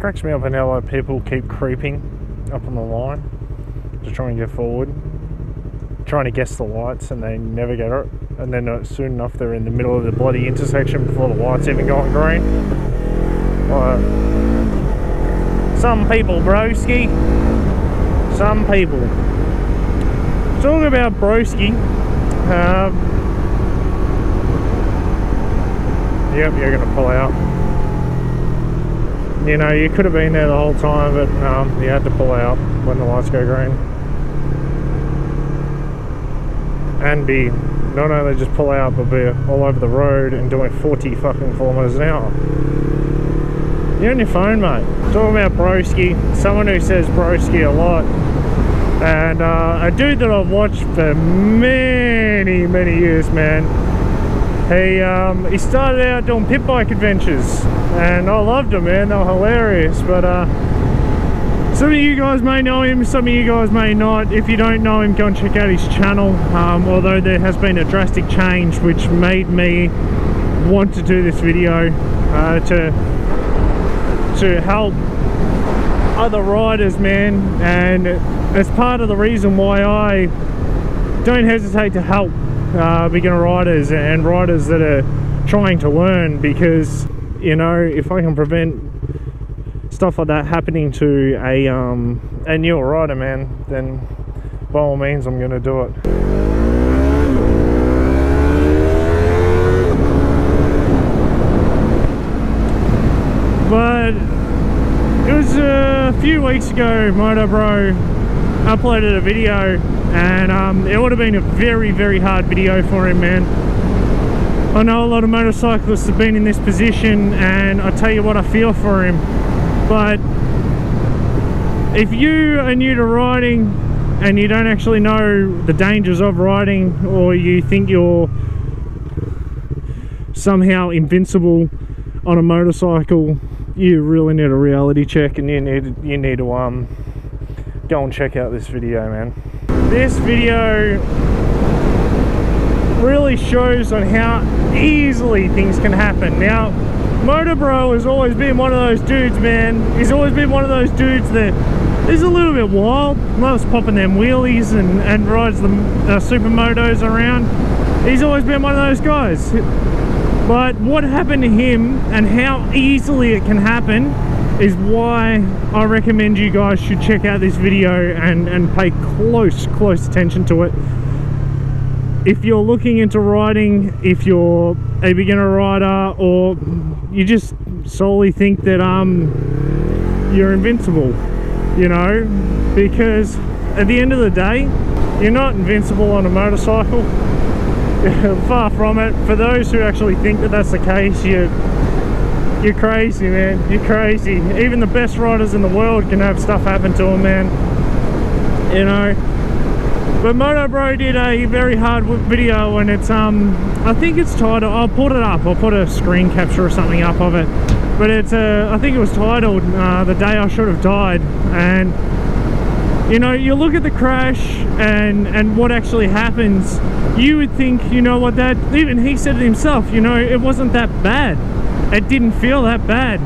cracks me up and how like people keep creeping up on the line to try and get forward, trying to guess the lights, and they never get it. And then soon enough they're in the middle of the bloody intersection before the lights even go on green. Some people, broski. Some people. Talking about broski. Yep, you're gonna pull out. You know, you could have been there the whole time, but you had to pull out when the lights go green. And be not only just pull out, but be all over the road and doing 40 fucking kilometers an hour. You're on your phone, mate. Talking about broski, someone who says broski a lot, and a dude that I've watched for many years, man. He started out doing pit bike adventures, and I loved them, man. They were hilarious. But some of you guys may know him, some of you guys may not. If you don't know him, go and check out his channel. Although there has been a drastic change, which made me want to do this video to help other riders, man. And it's part of the reason why I don't hesitate to help beginner riders and riders that are trying to learn, because you know, if I can prevent stuff like that happening to a newer rider, man, then by all means I'm gonna do it. But it was a few weeks ago, Motobroo uploaded a video, and it would have been a very hard video for him, man. I know a lot of motorcyclists have been in this position, and I tell you what, I feel for him. But if you are new to riding and you don't actually know the dangers of riding, or you think you're somehow invincible on a motorcycle, you really need a reality check, and you need to go and check out this video, man. This video really shows on how easily things can happen. Now, Motobroo has always been one of those dudes, man. He's always been one of those dudes that is a little bit wild, loves popping them wheelies and rides the supermotos around. He's always been one of those guys. But what happened to him and how easily it can happen is why I recommend you guys should check out this video and pay close attention to it. If you're looking into riding, if you're a beginner rider, or you just solely think that you're invincible, you know, because at the end of the day, you're not invincible on a motorcycle. Far from it. For those who actually think that that's the case, you're crazy, man. You're crazy. Even the best riders in the world can have stuff happen to them, man. You know. But Motobroo did a very hard video, and it's I think it's titled, I'll put it up, I'll put a screen capture or something up of it, but it's I think it was titled The Day I Should Have Died. And you know, you look at the crash and what actually happens, you would think, you know what, that even he said it himself, you know, it wasn't that bad, it didn't feel that bad.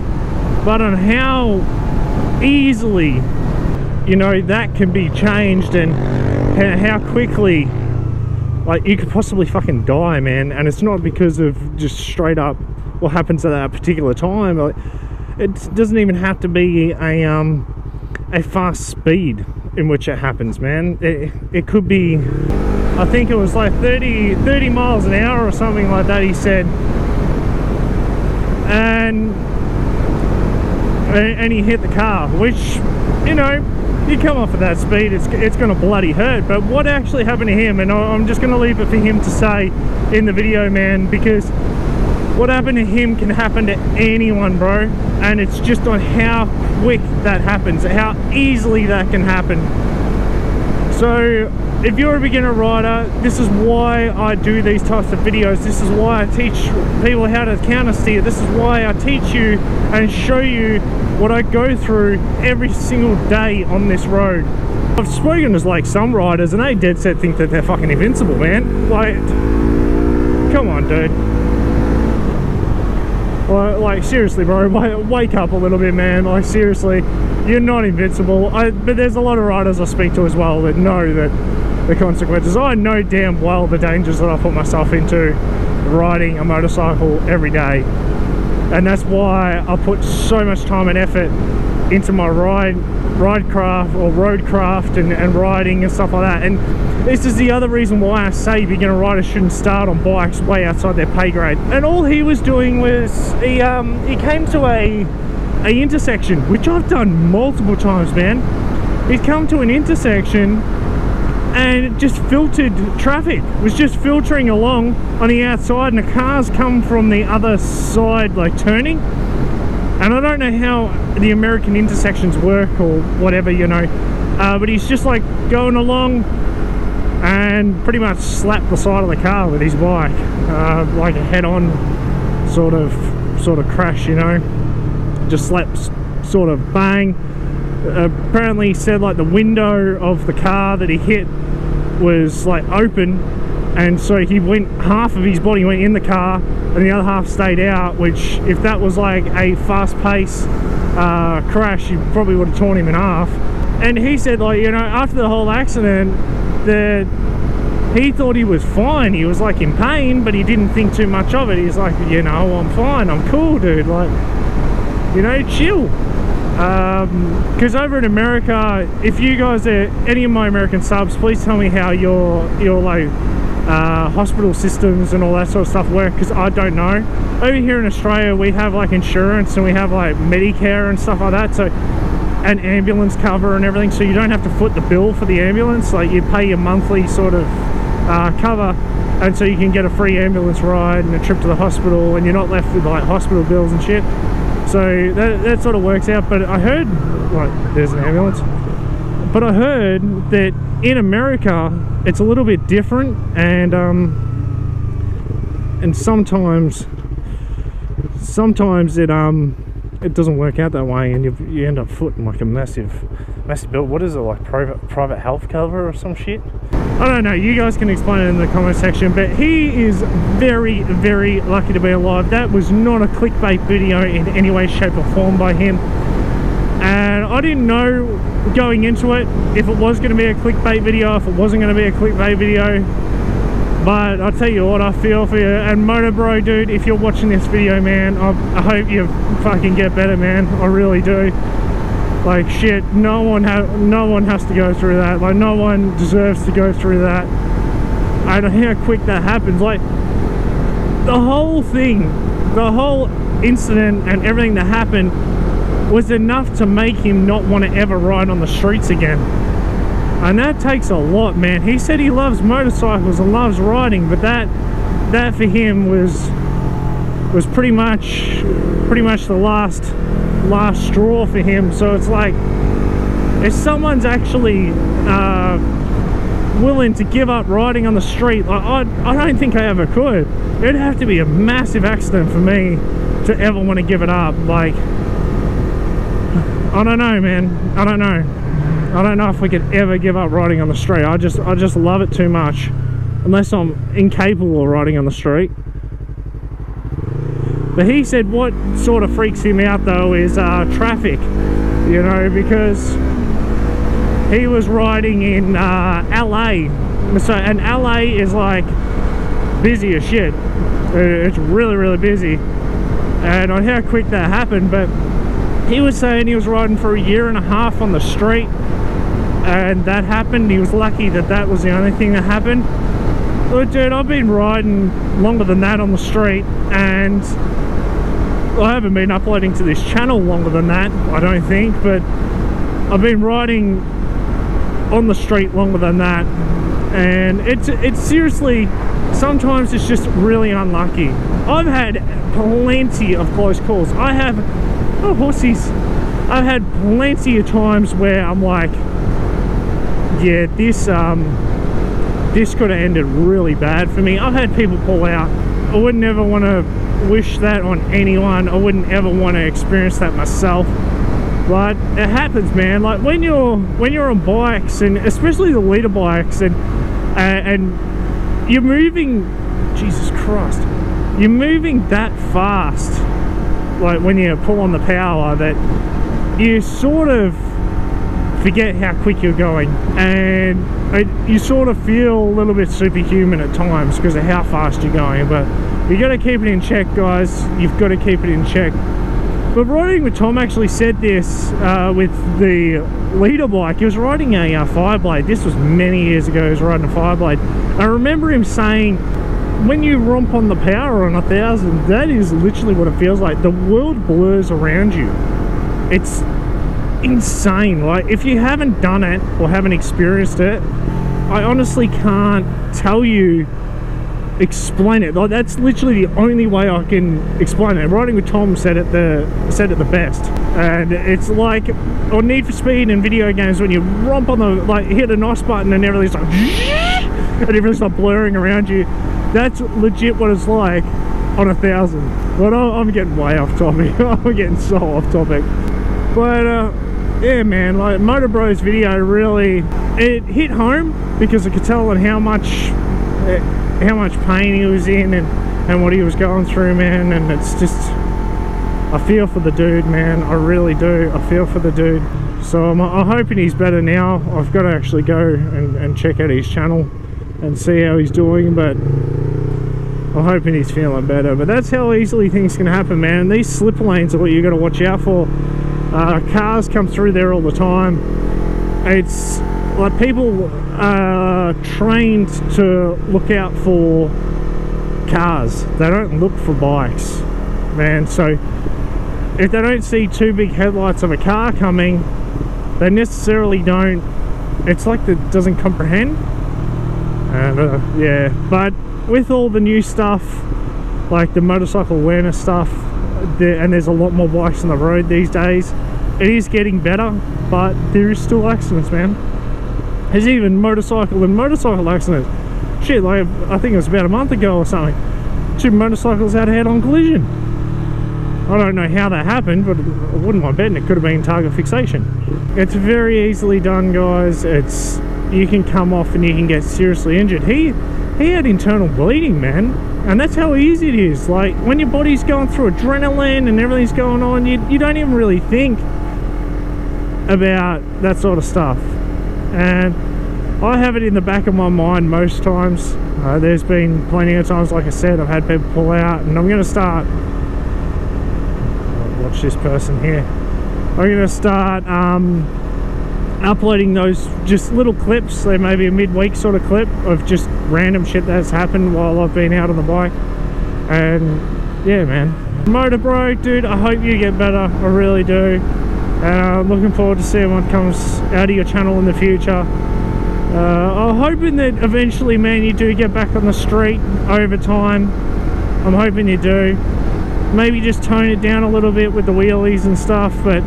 But on how easily, you know, that can be changed, and how quickly, like, you could possibly fucking die, man. And it's not because of just straight up what happens at that particular time. Like, it doesn't even have to be a fast speed in which it happens, man. It could be, I think it was like 30 miles an hour or something like that, he said. And he hit the car, which, you know, you come off at that speed, it's gonna bloody hurt. But what actually happened to him, and I'm just gonna leave it for him to say in the video, man, because what happened to him can happen to anyone, bro. And it's just on how quick that happens, how easily that can happen. So if you're a beginner rider, this is why I do these types of videos. This is why I teach people how to counter steer. This is why I teach you and show you what I go through every single day on this road. I've spoken to like some riders, and they dead set think that they're fucking invincible, man. Like, come on, dude. Like seriously, bro, wake up a little bit, man. Like seriously, you're not invincible. But there's a lot of riders I speak to as well that know that the consequences. I know damn well the dangers that I put myself into riding a motorcycle every day, and that's why I put so much time and effort into my ride craft or road craft and riding and stuff like that. And this is the other reason why I say beginner riders shouldn't start on bikes way outside their pay grade. And all he was doing was he came to a intersection, which I've done multiple times, man. He'd come to an intersection and it just filtered traffic. It was just filtering along on the outside, and the cars come from the other side, like turning. And I don't know how the American intersections work or whatever, you know, but he's just like going along and pretty much slapped the side of the car with his bike, like a head-on sort of crash, you know, just slaps, sort of bang. Apparently he said like the window of the car that he hit was like open, and so he went, half of his body went in the car and the other half stayed out, which if that was like a fast-paced crash, you probably would have torn him in half. And he said, like, you know, after the whole accident, that he thought he was fine. He was like in pain, but he didn't think too much of it. He's like, you know, I'm fine, I'm cool, dude, like, you know, chill. Because over in America, if you guys are any of my American subs, please tell me how your like hospital systems and all that sort of stuff work, because I don't know. Over here in Australia, we have like insurance and we have like Medicare and stuff like that, so, and ambulance cover and everything, so you don't have to foot the bill for the ambulance. Like, you pay your monthly sort of cover, and so you can get a free ambulance ride and a trip to the hospital, and you're not left with like hospital bills and shit. So that sort of works out. But I heard, like, there's an ambulance, but I heard that in America it's a little bit different, and sometimes it doesn't work out that way, and you end up footing like a massive bill. What is it, like private health cover or some shit? I don't know, you guys can explain it in the comment section, but he is very, very lucky to be alive. That was not a clickbait video in any way, shape or form by him, and I didn't know going into it if it was going to be a clickbait video, if it wasn't going to be a clickbait video. But I'll tell you what, I feel for you. And Motobroo, dude, if you're watching this video, man, I hope you fucking get better, man. I really do. Like, shit, no one has to go through that. Like, no one deserves to go through that. I don't know how quick that happens. Like, the whole thing, the whole incident and everything that happened was enough to make him not want to ever ride on the streets again. And that takes a lot, man. He said he loves motorcycles and loves riding, but that for him was pretty much the last straw for him. So it's like, if someone's actually willing to give up riding on the street, like, I don't think I ever could. It'd have to be a massive accident for me to ever want to give it up. Like, I don't know, man. I don't know if we could ever give up riding on the street. I just love it too much, unless I'm incapable of riding on the street. But he said what sort of freaks him out though is traffic, you know, because he was riding in LA, and LA is like busy as shit. It's really, really busy, and on how quick that happened. But he was saying he was riding for 1.5 years on the street, and that happened. He was lucky that was the only thing that happened. But dude, I've been riding longer than that on the street, and I haven't been uploading to this channel longer than that, I don't think, but I've been riding on the street longer than that, and it's seriously, sometimes it's just really unlucky. I've had plenty of close calls. I have, oh horsies, I've had plenty of times where I'm like, yeah, this could have ended really bad for me. I've had people pull out. I wouldn't ever want to wish that on anyone. I wouldn't ever want to experience that myself. But it happens, man. Like, when you're on bikes, and especially the leader bikes, and you're moving, Jesus Christ, you're moving that fast like when you pull on the power, that you sort of forget how quick you're going, and you sort of feel a little bit superhuman at times because of how fast you're going. But you got to keep it in check, guys. You've got to keep it in check. But riding with Tom actually said this with the leader bike. He was riding a Fireblade. This was many years ago. He was riding a Fireblade. I remember him saying, when you romp on the power on 1,000, that is literally what it feels like. The world blurs around you. It's insane. Like, if you haven't done it or haven't experienced it, I honestly can't tell you, explain it. Like, that's literally the only way I can explain it. Riding with Tom said it the best. And it's like on Need for Speed and video games, when you romp on the, like, hit a nice button and everything's like and everything's like blurring around you. That's legit what it's like on 1,000. But I'm getting way off topic. I'm getting so off topic. But yeah, man, like Motobro's video really, it hit home because I could tell on how much pain he was in and what he was going through, man. And it's just, I feel for the dude, man. I really do. I feel for the dude. So I'm hoping he's better now. I've got to actually go and check out his channel and see how he's doing, but I'm hoping he's feeling better. But that's how easily things can happen, man. These slip lanes are what you got to watch out for. Cars come through there all the time. It's like people are trained to look out for cars. They don't look for bikes, man. So if they don't see two big headlights of a car coming, they necessarily don't, it's like it doesn't comprehend. Yeah, but with all the new stuff, like the motorcycle awareness stuff, and there's a lot more bikes on the road these days, it is getting better, but there is still accidents, man. There's even motorcycle accidents. Shit, like I think it was about a month ago or something, 2 motorcycles had a head-on collision. I don't know how that happened, but I wouldn't mind betting it could have been target fixation. It's very easily done, guys. It's, you can come off and you can get seriously injured. He had internal bleeding, man, and that's how easy it is. Like, when your body's going through adrenaline and everything's going on, you don't even really think about that sort of stuff. And I have it in the back of my mind most times. There's been plenty of times, like I said, I've had people pull out, and I'm going to start, watch this person here, I'm going to start uploading those just little clips. They may be a midweek sort of clip of just random shit that's happened while I've been out on the bike. And yeah, man, Motobroo, dude, I hope you get better. I really do. And I'm looking forward to seeing what comes out of your channel in the future. I'm hoping that eventually, man, you do get back on the street over time. I'm hoping you do. Maybe just tone it down a little bit with the wheelies and stuff, but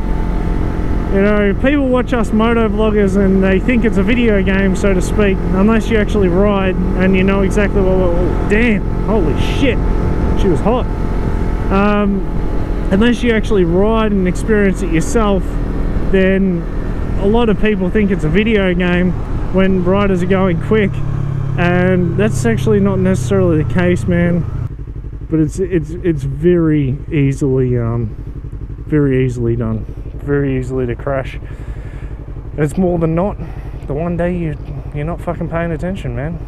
you know, people watch us moto vloggers and they think it's a video game, so to speak, unless you actually ride and you know exactly what, oh, damn, holy shit, she was hot. Unless you actually ride and experience it yourself, then a lot of people think it's a video game when riders are going quick, and that's actually not necessarily the case, man. But it's very easily done, very easily to crash. It's more than not the one day you're not fucking paying attention, man.